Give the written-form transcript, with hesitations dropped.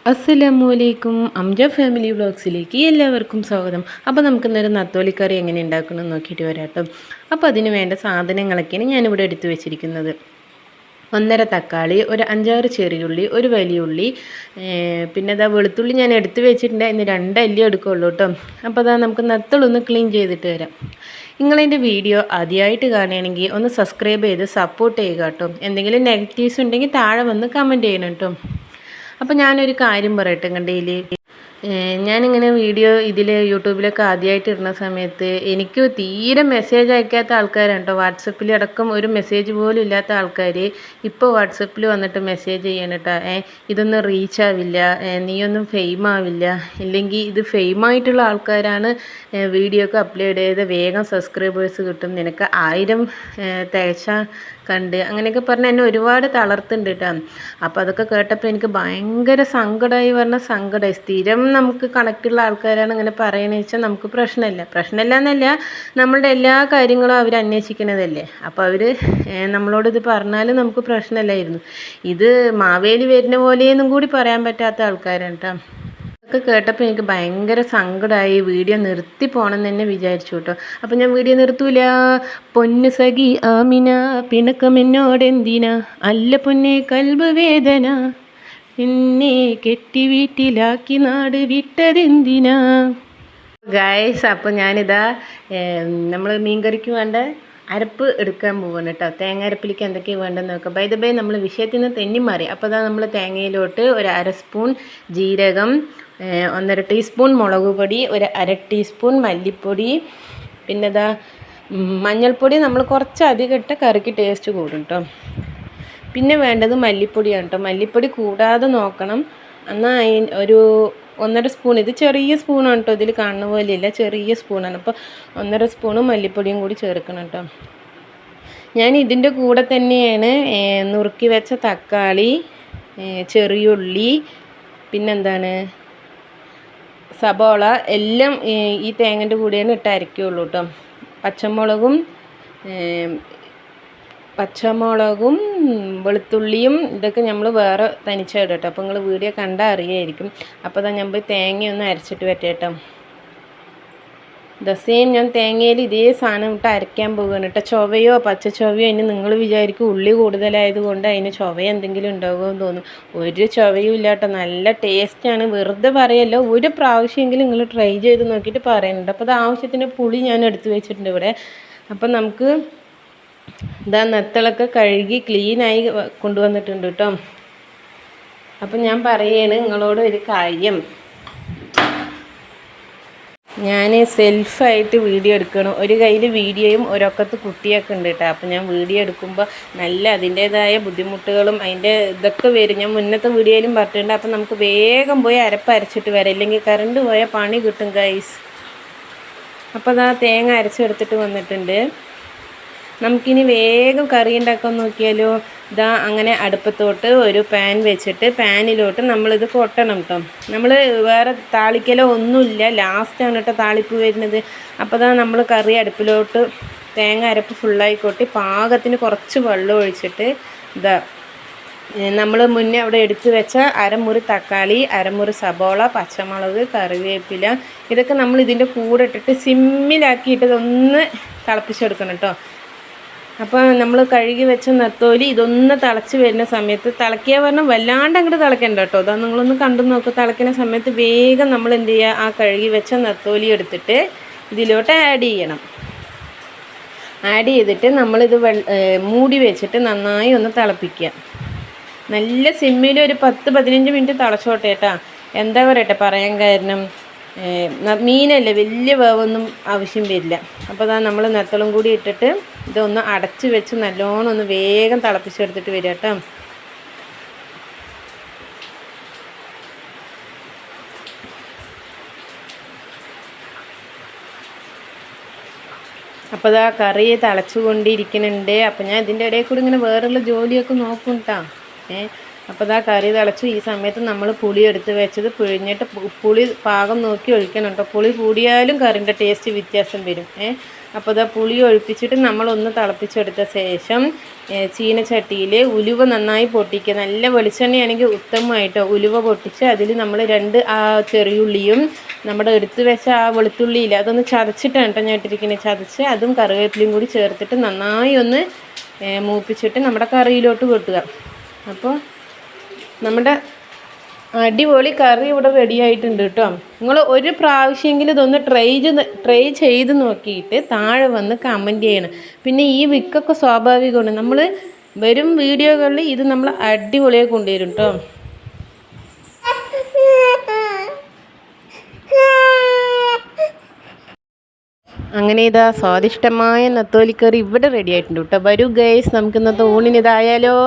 അസ്സലാമലൈക്കും. അംജ ഫാമിലി വ്ളോഗ്സിലേക്ക് എല്ലാവർക്കും സ്വാഗതം. അപ്പോൾ നമുക്ക് ഇന്നൊരു നത്തോലിക്കറി എങ്ങനെ ഉണ്ടാക്കണമെന്ന് നോക്കിയിട്ട് വരാം കേട്ടോ. അപ്പോൾ അതിന് വേണ്ട സാധനങ്ങളൊക്കെയാണ് ഞാനിവിടെ എടുത്തു വെച്ചിരിക്കുന്നത്. 1.5 തക്കാളി, ഒരു 5-6 ചെറിയുള്ളി, ഒരു വലിയ ഉള്ളി, പിന്നെ അതാ വെളുത്തുള്ളി ഞാൻ എടുത്ത് വെച്ചിട്ടുണ്ട്. ഇന്ന് 2 അല്ലി എടുക്കുള്ളൂ കേട്ടോ. അപ്പോൾ അതാ നമുക്ക് നത്തളൊന്ന് ക്ലീൻ ചെയ്തിട്ട് വരാം. നിങ്ങളതിൻ്റെ വീഡിയോ ആദ്യമായിട്ട് കാണുകയാണെങ്കിൽ ഒന്ന് സബ്സ്ക്രൈബ് ചെയ്ത് സപ്പോർട്ട് ചെയ്യുക കേട്ടോ. എന്തെങ്കിലും നെഗറ്റീവ്സ് ഉണ്ടെങ്കിൽ താഴെ വന്ന് കമൻറ്റ് ചെയ്യണം കേട്ടോ. അപ്പോൾ ഞാനൊരു കാര്യം പറയട്ടെ. കണ്ടേൽ ഞാനിങ്ങനെ വീഡിയോ ഇതിൽ യൂട്യൂബിലൊക്കെ ആദ്യമായിട്ട് ഇടുന്ന സമയത്ത് എനിക്ക് തീരെ മെസ്സേജ് അയക്കാത്ത ആൾക്കാരാണ് കേട്ടോ. വാട്സപ്പിൽ അടക്കം ഒരു മെസ്സേജ് പോലും ഇല്ലാത്ത ആൾക്കാർ ഇപ്പോൾ വാട്സപ്പിൽ വന്നിട്ട് മെസ്സേജ് ചെയ്യണം കേട്ടോ. ഇതൊന്നും റീച്ച് ആവില്ല, നീയൊന്നും ഫെയിം ആവില്ല, ഇല്ലെങ്കിൽ ഇത് ഫെയിമായിട്ടുള്ള ആൾക്കാരാണ് വീഡിയോ ഒക്കെ അപ്ലോഡ് ചെയ്ത് വേഗം സബ്സ്ക്രൈബേഴ്സ് കിട്ടും, നിനക്ക് 1000 തികച്ച കണ്ട് അങ്ങനെയൊക്കെ പറഞ്ഞ് എന്നെ ഒരുപാട് തളർത്തുന്നുണ്ട് കേട്ടോ. അപ്പോൾ അതൊക്കെ കേട്ടപ്പോൾ എനിക്ക് ഭയങ്കര സങ്കടമായി. പറഞ്ഞാൽ സങ്കടമായി. സ്ഥിരം നമുക്ക് കണക്റ്റുള്ള ആൾക്കാരാണ് ഇങ്ങനെ പറയണമെന്ന് വെച്ചാൽ നമുക്ക് പ്രശ്നമില്ല എന്നല്ല, നമ്മളുടെ എല്ലാ കാര്യങ്ങളും അവർ അന്വേഷിക്കണതല്ലേ. അപ്പോൾ അവർ നമ്മളോട് ഇത് പറഞ്ഞാലും നമുക്ക് പ്രശ്നമില്ലായിരുന്നു. ഇത് മാവേലി വരുന്ന പോലെയൊന്നും കൂടി പറയാൻ പറ്റാത്ത ആൾക്കാരാണ് കേട്ടോ. ഒക്കെ കേട്ടപ്പോൾ എനിക്ക് ഭയങ്കര സങ്കടമായി. വീഡിയോ നിർത്തി പോകണമെന്ന് തന്നെ വിചാരിച്ചു കേട്ടോ. അപ്പോൾ ഞാൻ വീഡിയോ നിർത്തൂല. പൊന്നു സഖി ആമിന പിണക്കമെന്നോടെന്തിനാ, അല്ല പൊന്നെ കൽബ് വേദന, എന്നെ കെട്ടി വീട്ടിലാക്കി നാട് വിട്ടതെന്തിനാ. ഗായ്സ്, അപ്പോൾ ഞാനിതാ നമ്മൾ മീൻകറിക്ക് വേണ്ട അരപ്പ് എടുക്കാൻ പോവാണ് കേട്ടോ. തേങ്ങ അരപ്പിലേക്ക് എന്തൊക്കെയാണ് വേണ്ടതെന്ന് നോക്കാം. ബൈ ദ ബൈ നമ്മൾ വിഷയത്തിൽ നിന്ന് തെന്നി മാറി. അപ്പോൾ അതാ നമ്മൾ തേങ്ങയിലോട്ട് ഒരു 1/2 സ്പൂൺ ജീരകം, 1.5 ടീസ്പൂൺ മുളക് പൊടി, ഒരു 1/2 ടീസ്പൂൺ മല്ലിപ്പൊടി, പിന്നെ ഇതാ മഞ്ഞൾപ്പൊടി നമ്മൾ കുറച്ച് അധികം ഇട്ട കറിക്ക് ടേസ്റ്റ് കൂടും കേട്ടോ. പിന്നെ വേണ്ടത് മല്ലിപ്പൊടിയാണ് കേട്ടോ. മല്ലിപ്പൊടി കൂടാതെ നോക്കണം. എന്നാൽ ഒരു 1.5 സ്പൂൺ, ഇത് ചെറിയ സ്പൂണാണ് കേട്ടോ, ഇതിൽ കാണുന്ന പോലെയല്ല, ചെറിയ സ്പൂണാണ്. അപ്പോൾ 1.5 സ്പൂണ് മല്ലിപ്പൊടിയും കൂടി ചേർക്കണം കേട്ടോ. ഞാൻ ഇതിൻ്റെ കൂടെ തന്നെയാണ് നുറുക്കി വെച്ച തക്കാളി, ചെറിയുള്ളി, പിന്നെന്താണ് സബോള എല്ലാം ഈ തേങ്ങൻ്റെ കൂടെയാണ് ഇട്ട് അരയ്ക്കുകയുള്ളൂ കേട്ടോ. പച്ചമുളകും വെളുത്തുള്ളിയും ഇതൊക്കെ നമ്മൾ വേറെ തനിച്ചായിട്ട് കേട്ടോ. അപ്പോൾ നിങ്ങൾ വീഡിയോ കണ്ടാൽ അറിയായിരിക്കും. അപ്പോൾ അതാ ഞാൻ പോയി തേങ്ങയൊന്ന് അരച്ചിട്ട് വരട്ടെ. സെയിം ഞാൻ തേങ്ങയിൽ ഇതേ സാധനം ഇട്ട് അരയ്ക്കാൻ പോകുകയാണ് കേട്ടോ. ചൊവയോ പച്ച ചൊവയോ ഇനി നിങ്ങൾ വിചാരിക്കും ഉള്ളി കൂടുതലായതുകൊണ്ട് അതിന് ചൊവ എന്തെങ്കിലും ഉണ്ടാകുമെന്ന് തോന്നും. ഒരു ചൊവയും ഇല്ല കേട്ടോ. നല്ല ടേസ്റ്റാണ്. വെറുതെ പറയല്ലോ, ഒരു പ്രാവശ്യമെങ്കിലും നിങ്ങൾ ട്രൈ ചെയ്ത് നോക്കിയിട്ട് പറയുന്നുണ്ട്. അപ്പോൾ അത് ആവശ്യത്തിന് പുളി ഞാൻ എടുത്ത് വെച്ചിട്ടുണ്ട് ഇവിടെ. അപ്പം നമുക്ക് ഇതാ നെത്തളൊക്കെ കഴുകി ക്ലീനായി കൊണ്ടുവന്നിട്ടുണ്ട് കേട്ടോ. അപ്പം ഞാൻ പറയുകയാണ് നിങ്ങളോട് ഒരു കാര്യം. ഞാൻ സെൽഫായിട്ട് വീഡിയോ എടുക്കണം. ഒരു കയ്യിൽ വീഡിയോയും ഒരൊക്കത്ത് കുട്ടിയൊക്കെ ഉണ്ട് കേട്ടോ. അപ്പം ഞാൻ വീഡിയോ എടുക്കുമ്പോൾ നല്ല അതിൻ്റേതായ ബുദ്ധിമുട്ടുകളും അതിൻ്റെ ഇതൊക്കെ വരും. ഞാൻ മുന്നത്തെ വീഡിയോയിലും പറഞ്ഞിട്ടുണ്ട്. അപ്പം നമുക്ക് വേഗം പോയി അരപ്പ് അരച്ചിട്ട് വരാം, ഇല്ലെങ്കിൽ കറണ്ട് പോയാൽ പണി കിട്ടും ഗൈസ്. അപ്പോൾ അതാ തേങ്ങ അരച്ചെടുത്തിട്ട് വന്നിട്ടുണ്ട്. നമുക്കിനി വേഗം കറി ഉണ്ടാക്കാൻ നോക്കിയാലോ. ഇതാ അങ്ങനെ അടുപ്പത്തോട്ട് ഒരു പാൻ വെച്ചിട്ട് പാനിലോട്ട് നമ്മളിത് കൊട്ടണം കേട്ടോ. നമ്മൾ വേറെ താളിക്കലോ ഒന്നുമില്ല, ലാസ്റ്റാണ് കേട്ടോ താളിപ്പ് വരുന്നത്. അപ്പോൾ ഇതാ നമ്മൾ കറി അടുപ്പിലോട്ട് തേങ്ങ അരപ്പ് ഫുള്ളായി കൊട്ടി പാകത്തിന് കുറച്ച് വെള്ളം ഒഴിച്ചിട്ട് ഇതാ നമ്മൾ മുന്നേ അവിടെ എടുത്ത് വെച്ച 1/2 മുറി തക്കാളി, 1/2 മുറി സബോള, പച്ചമുളക്, കറിവേപ്പില ഇതൊക്കെ നമ്മൾ ഇതിൻ്റെ കൂടെ ഇട്ടിട്ട് സിമ്മിലാക്കിയിട്ട് ഇതൊന്ന് തിളപ്പിച്ചെടുക്കണം കേട്ടോ. അപ്പോൾ നമ്മൾ കഴുകി വെച്ച നെത്തോലി ഇതൊന്ന് തിളച്ച് വരുന്ന സമയത്ത്, തിളക്കിയ പറഞ്ഞാൽ വല്ലാണ്ട് അങ്ങോട്ട് തിളക്കണ്ട കേട്ടോ. അതാ നിങ്ങളൊന്ന് കണ്ടു നോക്കുക. തിളക്കുന്ന സമയത്ത് വേഗം നമ്മൾ എന്ത് ചെയ്യുക, ആ കഴുകി വെച്ച നെത്തോലി എടുത്തിട്ട് ഇതിലോട്ട് ആഡ് ചെയ്യണം. ആഡ് ചെയ്തിട്ട് നമ്മളിത് മൂടി വെച്ചിട്ട് നന്നായി ഒന്ന് തിളപ്പിക്കുക. നല്ല സിമ്മിൽ ഒരു 10-15 മിനിറ്റ് തിളച്ചോട്ടെ കേട്ടോ. എന്താ പറയട്ടെ പറയാൻ കാരണം, മീനല്ലേ, വലിയ വേവൊന്നും ആവശ്യം വരില്ല. അപ്പോൾ അതാ നമ്മൾ നെത്തളും കൂടി ഇട്ടിട്ട് ഇതൊന്ന് അടച്ച് വെച്ച് നല്ലോണം ഒന്ന് വേഗം തിളപ്പിച്ചെടുത്തിട്ട് വരിക കേട്ടോ. അപ്പോൾ അതാ കറി തിളച്ചു കൊണ്ടിരിക്കുന്നുണ്ട്. അപ്പോൾ ഞാൻ ഇതിൻ്റെ ഇടയിൽ കൂടി ഇങ്ങനെ വേറെയുള്ള ജോലിയൊക്കെ നോക്കും കേട്ടോ. അപ്പോൾ ഇതാ കറി തിളച്ചു. ഈ സമയത്ത് നമ്മൾ പുളി എടുത്ത് വെച്ചത് പിഴിഞ്ഞിട്ട് പുളി പാകം നോക്കി ഒഴിക്കണം കേട്ടോ. പുളി കൂടിയാലും കറിൻ്റെ ടേസ്റ്റ് വ്യത്യാസം വരും. അപ്പോൾ ഇതാ പുളി ഒഴിപ്പിച്ചിട്ട് നമ്മളൊന്ന് തിളപ്പിച്ചെടുത്ത ശേഷം ചീനച്ചട്ടിയിൽ ഉലുവ നന്നായി പൊട്ടിക്കുക. നല്ല വെളിച്ചെണ്ണയാണെങ്കിൽ ഉത്തമമായിട്ടോ. ഉലുവ പൊട്ടിച്ച് അതിൽ നമ്മൾ 2 ചെറിയുള്ളിയും നമ്മുടെ എടുത്ത് വെച്ച വെളുത്തുള്ളിയില്ല അതൊന്ന് ചതച്ചിട്ടാണ് കേട്ടോ ഞാൻ ഇട്ടിരിക്കുന്നത്. ചതച്ച് അതും കറിവേപ്പിലയും കൂടി ചേർത്തിട്ട് നന്നായി ഒന്ന് മൂപ്പിച്ചിട്ട് നമ്മുടെ കറിയിലോട്ട് കൊട്ടുക. അപ്പോൾ നമ്മുടെ അടിപൊളി കറി ഇവിടെ റെഡി ആയിട്ടുണ്ട് കേട്ടോ. നിങ്ങൾ ഒരു പ്രാവശ്യമെങ്കിലും ഇതൊന്ന് ട്രൈ ചെയ്ത് നോക്കിയിട്ട് താഴെ വന്ന് കമൻറ്റ് ചെയ്യണം. പിന്നെ ഈ വിക്കൊക്കെ സ്വാഭാവികമാണ്. നമ്മൾ വരും വീഡിയോകളിൽ ഇത് നമ്മൾ അടിപൊളിയായി കൊണ്ടുവരും കേട്ടോ. അങ്ങനെ ഇതാ സ്വാദിഷ്ടമായ നത്തോലിക്കറി ഇവിടെ റെഡി ആയിട്ടുണ്ട് കേട്ടോ. വരൂ ഗൈസ്, നമുക്ക് ഇന്നത്തെ ഊണിന് ഇതായാലോ.